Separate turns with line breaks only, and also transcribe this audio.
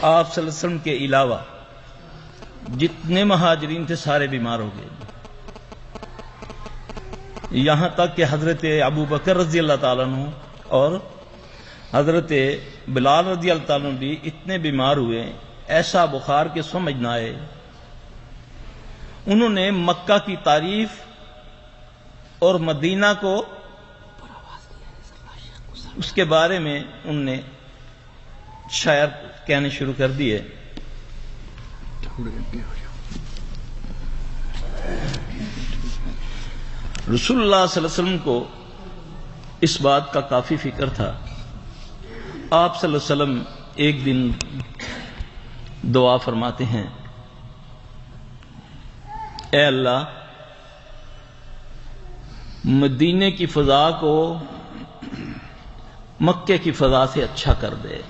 آپ صلی اللہ علیہ وسلم کے علاوہ جتنے مہاجرین تھے سارے بیمار ہو گئے، یہاں تک کہ حضرت ابو بکر رضی اللہ تعالیٰ عنہ اور حضرت بلال رضی اللہ تعالیٰ عنہ بھی اتنے بیمار ہوئے، ایسا بخار کے سمجھ نہ آئے۔ انہوں نے مکہ کی تعریف اور مدینہ کو اس کے بارے میں انہوں نے شاعر کہنے شروع کر دیے۔ رسول اللہ صلی اللہ علیہ وسلم کو اس بات کا کافی فکر تھا۔ آپ صلی اللہ علیہ وسلم ایک دن دعا فرماتے ہیں، اے اللہ مدینے کی فضا کو مکے کی فضا سے اچھا کر دے۔